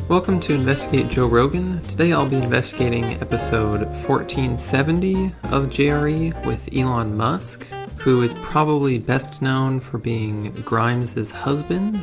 Welcome to Investigate Joe Rogan. Today I'll be investigating episode 1470 of JRE with Elon Musk, who is probably best known for being Grimes' husband.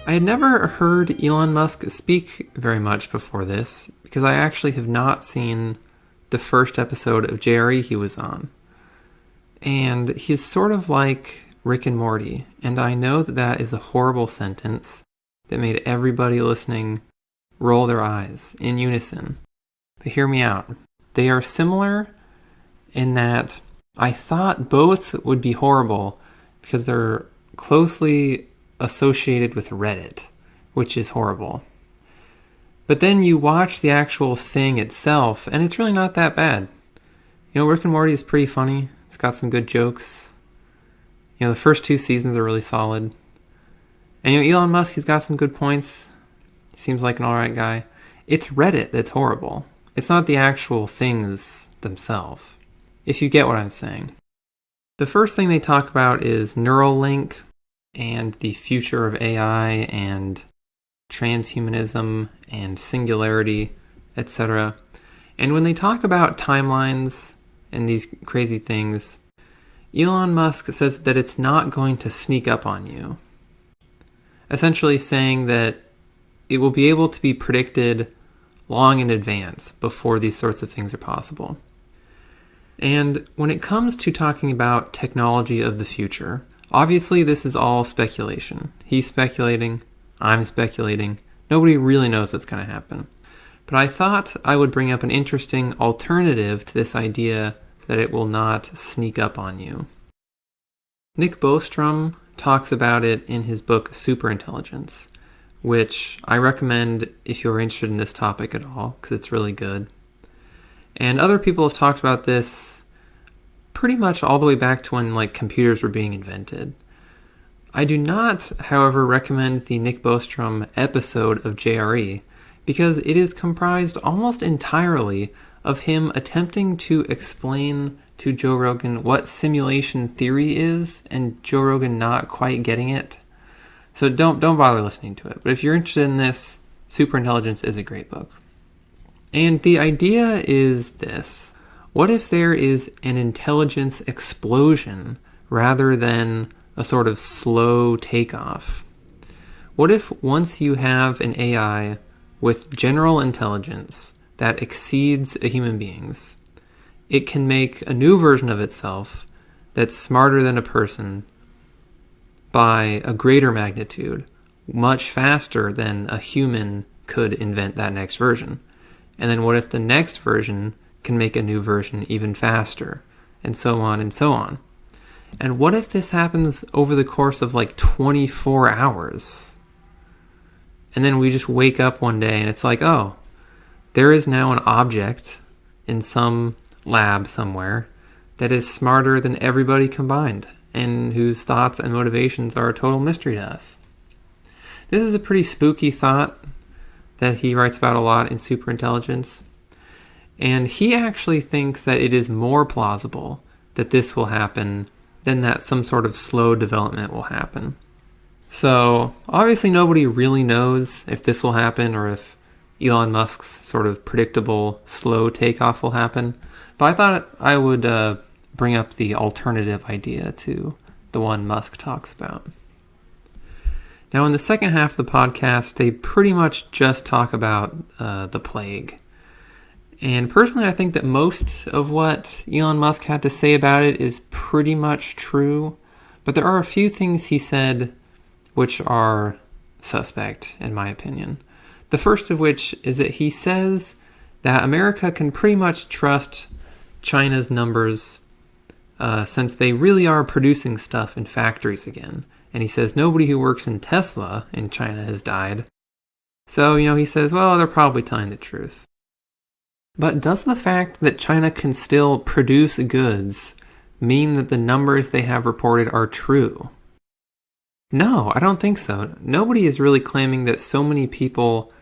I had never heard Elon Musk speak very much before this, because I actually have not seen the first episode of JRE he was on. And he's sort of like Rick and Morty, and I know that that is a horrible sentence that made everybody listening roll their eyes in unison. But hear me out. They are similar in that I thought both would be horrible because they're closely associated with Reddit, which is horrible. But then you watch the actual thing itself, and it's really not that bad. You know, Rick and Morty is pretty funny. It's got some good jokes. You know, the first 2 seasons are really solid. And you know, Elon Musk, he's got some good points. He seems like an alright guy. It's Reddit that's horrible. It's not the actual things themselves, if you get what I'm saying. The first thing they talk about is Neuralink and the future of AI and transhumanism and singularity, etc. And when they talk about timelines and these crazy things, Elon Musk says that it's not going to sneak up on you. Essentially saying that it will be able to be predicted long in advance before these sorts of things are possible. And when it comes to talking about technology of the future, obviously this is all speculation. He's speculating, I'm speculating. Nobody really knows what's going to happen. But I thought I would bring up an interesting alternative to this idea that it will not sneak up on you. Nick Bostrom talks about it in his book Superintelligence, which I recommend if you're interested in this topic at all, because it's really good. And other people have talked about this pretty much all the way back to when computers were being invented. I do not, however, recommend the Nick Bostrom episode of JRE, because it is comprised almost entirely of him attempting to explain to Joe Rogan what simulation theory is, and Joe Rogan not quite getting it. So don't bother listening to it. But if you're interested in this, Superintelligence is a great book. And the idea is this. What if there is an intelligence explosion rather than a sort of slow takeoff? What if once you have an AI with general intelligence that exceeds a human being's, it can make a new version of itself that's smarter than a person by a greater magnitude, much faster than a human could invent that next version? And then what if the next version can make a new version even faster, and so on and so on? And what if this happens over the course of 24 hours? And then we just wake up one day and it's oh, there is now an object in some lab somewhere that is smarter than everybody combined, and whose thoughts and motivations are a total mystery to us. This is a pretty spooky thought that he writes about a lot in Superintelligence. And he actually thinks that it is more plausible that this will happen than that some sort of slow development will happen. So, obviously nobody really knows if this will happen or if Elon Musk's sort of predictable slow takeoff will happen. But I thought I would bring up the alternative idea to the one Musk talks about. Now, in the second half of the podcast, they pretty much just talk about the plague. And personally, I think that most of what Elon Musk had to say about it is pretty much true. But there are a few things he said which are suspect, in my opinion. The first of which is that he says that America can pretty much trust China's numbers since they really are producing stuff in factories again. And he says nobody who works in Tesla in China has died. So, he says, well, they're probably telling the truth. But does the fact that China can still produce goods mean that the numbers they have reported are true? No, I don't think so. Nobody is really claiming that so many people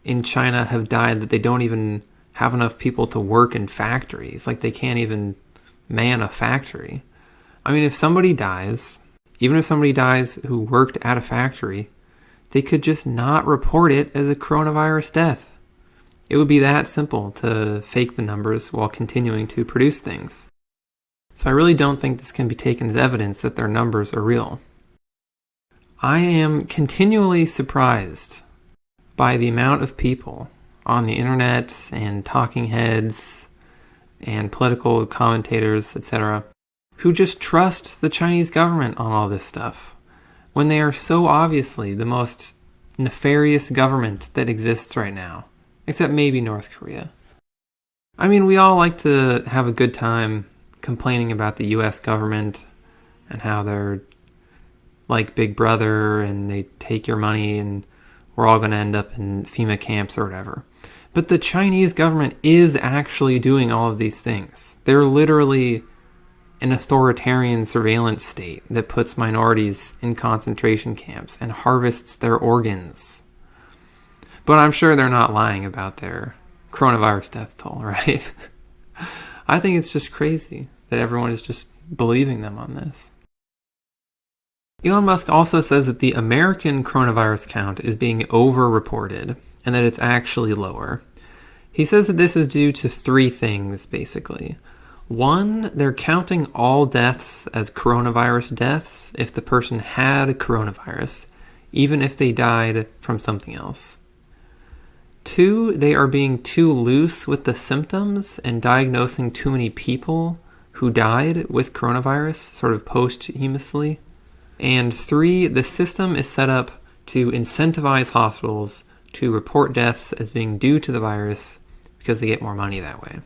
in China have died that they don't even have enough people to work in factories. They can't even man a factory. I mean, if somebody dies even if somebody dies who worked at a factory, they could just not report it as a coronavirus death. It would be that simple to fake the numbers while continuing to produce things. So I really don't think this can be taken as evidence that their numbers are real. I am continually surprised by the amount of people on the internet and talking heads and political commentators, etc., who just trust the Chinese government on all this stuff, when they are so obviously the most nefarious government that exists right now, except maybe North Korea. I mean, we all like to have a good time complaining about the US government and how they're like Big Brother and they take your money and we're all going to end up in FEMA camps or whatever. But the Chinese government is actually doing all of these things. They're literally an authoritarian surveillance state that puts minorities in concentration camps and harvests their organs. But I'm sure they're not lying about their coronavirus death toll, right? I think it's just crazy that everyone is just believing them on this. Elon Musk also says that the American coronavirus count is being over-reported and that it's actually lower. He says that this is due to three things, basically. One, they're counting all deaths as coronavirus deaths if the person had coronavirus, even if they died from something else. Two, they are being too loose with the symptoms and diagnosing too many people who died with coronavirus, sort of posthumously. And three, the system is set up to incentivize hospitals to report deaths as being due to the virus because they get more money that way.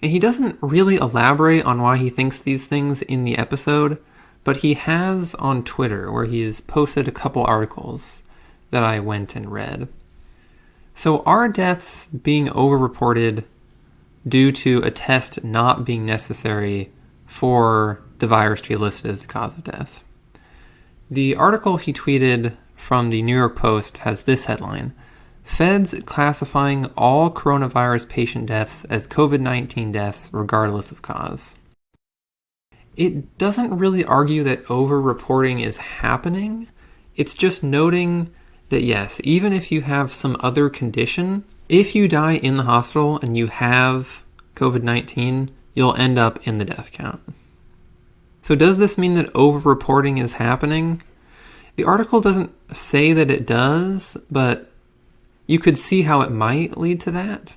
And he doesn't really elaborate on why he thinks these things in the episode, but he has on Twitter, where he has posted a couple articles that I went and read. So are deaths being overreported due to a test not being necessary for the virus to be listed as the cause of death? The article he tweeted from the New York Post has this headline: Feds classifying all coronavirus patient deaths as COVID-19 deaths regardless of cause. It doesn't really argue that over-reporting is happening. It's just noting that yes, even if you have some other condition, if you die in the hospital and you have COVID-19, you'll end up in the death count. So does this mean that over-reporting is happening? The article doesn't say that it does, but you could see how it might lead to that.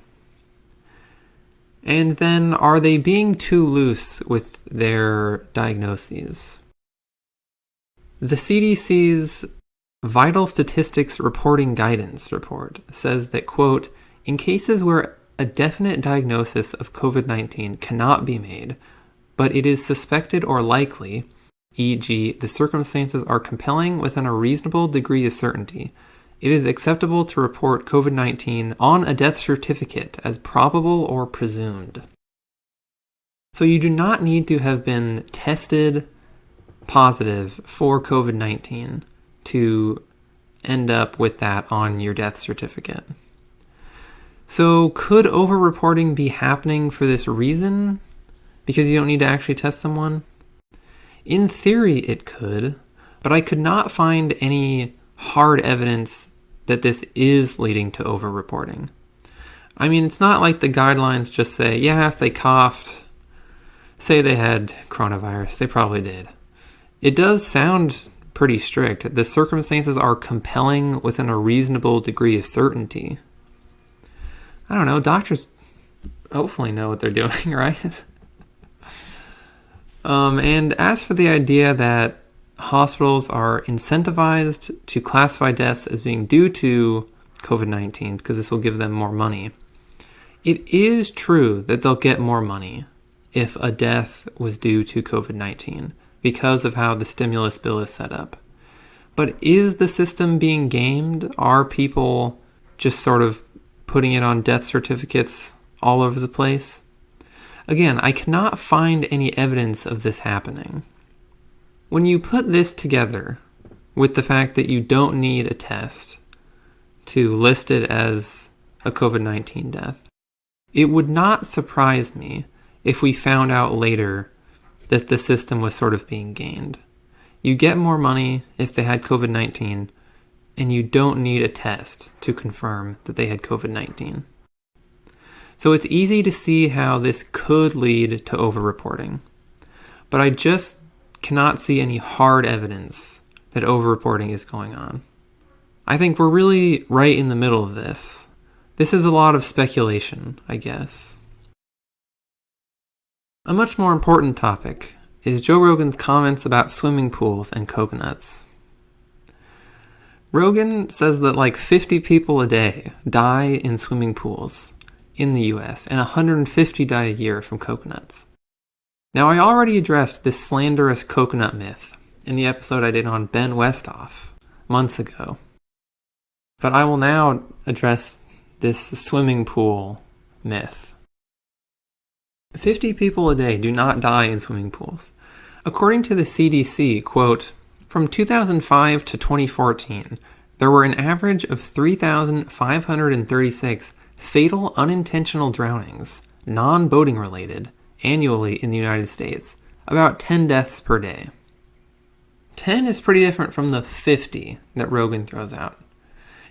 And then, are they being too loose with their diagnoses? The CDC's Vital Statistics Reporting Guidance report says that, quote, in cases where a definite diagnosis of COVID-19 cannot be made, but it is suspected or likely, e.g., the circumstances are compelling within a reasonable degree of certainty, it is acceptable to report COVID-19 on a death certificate as probable or presumed. So you do not need to have been tested positive for COVID-19 to end up with that on your death certificate. So could over-reporting be happening for this reason? Because you don't need to actually test someone? In theory, it could, but I could not find any hard evidence that this is leading to over-reporting. I mean, it's not like the guidelines just say, yeah, if they coughed, say they had coronavirus, they probably did. It does sound pretty strict. The circumstances are compelling within a reasonable degree of certainty. I don't know, doctors hopefully know what they're doing, right? And as for the idea that hospitals are incentivized to classify deaths as being due to COVID-19 because this will give them more money, it is true that they'll get more money if a death was due to COVID-19 because of how the stimulus bill is set up. But is the system being gamed? Are people just sort of putting it on death certificates all over the place? Again, I cannot find any evidence of this happening. When you put this together with the fact that you don't need a test to list it as a COVID-19 death, it would not surprise me if we found out later that the system was sort of being gamed. You get more money if they had COVID-19, and you don't need a test to confirm that they had COVID-19. So it's easy to see how this could lead to overreporting. But I just cannot see any hard evidence that overreporting is going on. I think we're really right in the middle of this. This is a lot of speculation, I guess. A much more important topic is Joe Rogan's comments about swimming pools and coconuts. Rogan says that like 50 people a day die in swimming pools in the US, and 150 die a year from coconuts. Now, I already addressed this slanderous coconut myth in the episode I did on Ben Westhoff months ago. But I will now address this swimming pool myth. 50 people a day do not die in swimming pools. According to the CDC, quote, from 2005 to 2014, there were an average of 3,536 fatal unintentional drownings, non-boating related, annually in the United States, about 10 deaths per day. 10 is pretty different from the 50 that Rogan throws out.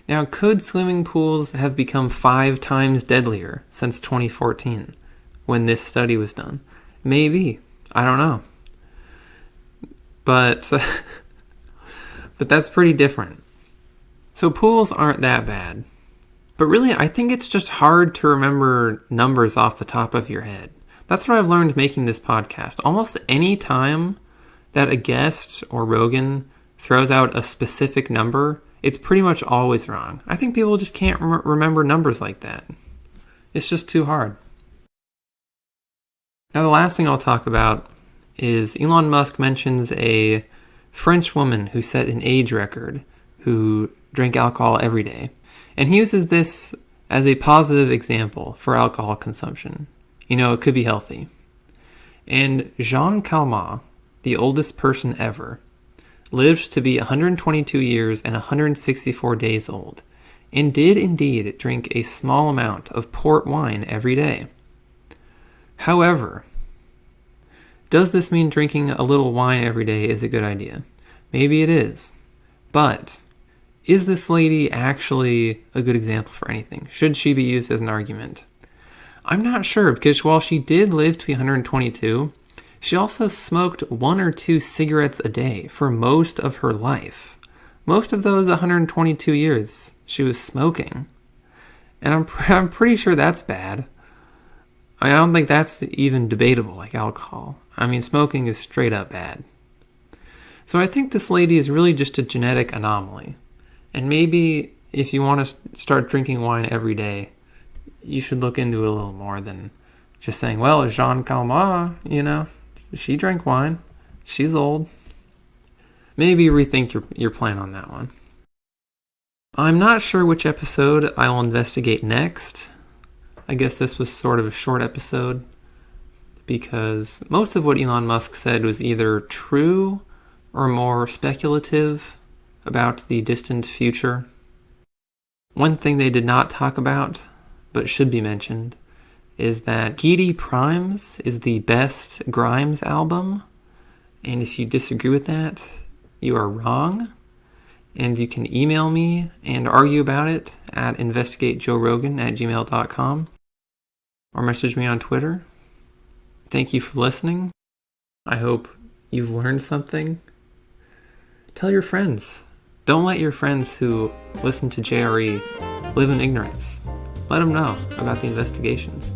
Now, could swimming pools have become 5 times deadlier since 2014, when this study was done? Maybe. I don't know. But that's pretty different. So pools aren't that bad. But really, I think it's just hard to remember numbers off the top of your head. That's what I've learned making this podcast. Almost any time that a guest or Rogan throws out a specific number, it's pretty much always wrong. I think people just can't remember numbers like that. It's just too hard. Now, the last thing I'll talk about is Elon Musk mentions a French woman who set an age record who drank alcohol every day. And he uses this as a positive example for alcohol consumption. You know, it could be healthy. And Jean Kalma, the oldest person ever, lived to be 122 years and 164 days old, and did indeed drink a small amount of port wine every day. However, does this mean drinking a little wine every day is a good idea? Maybe it is. But is this lady actually a good example for anything? Should she be used as an argument? I'm not sure, because while she did live to be 122, she also smoked 1 or 2 cigarettes a day for most of her life. Most of those 122 years she was smoking. And I'm pretty sure that's bad. I don't think that's even debatable like alcohol. I mean, smoking is straight up bad. So I think this lady is really just a genetic anomaly. And maybe if you want to start drinking wine every day, you should look into it a little more than just saying, well, Jean Calment, she drank wine. She's old. Maybe rethink your plan on that one. I'm not sure which episode I will investigate next. I guess this was sort of a short episode because most of what Elon Musk said was either true or more speculative about the distant future. One thing they did not talk about, but should be mentioned, is that Giddy Primes is the best Grimes album. And if you disagree with that, you are wrong. And you can email me and argue about it at investigatejoerogan@gmail.com or message me on Twitter. Thank you for listening. I hope you've learned something. Tell your friends. Don't let your friends who listen to JRE live in ignorance. Let them know about the investigations.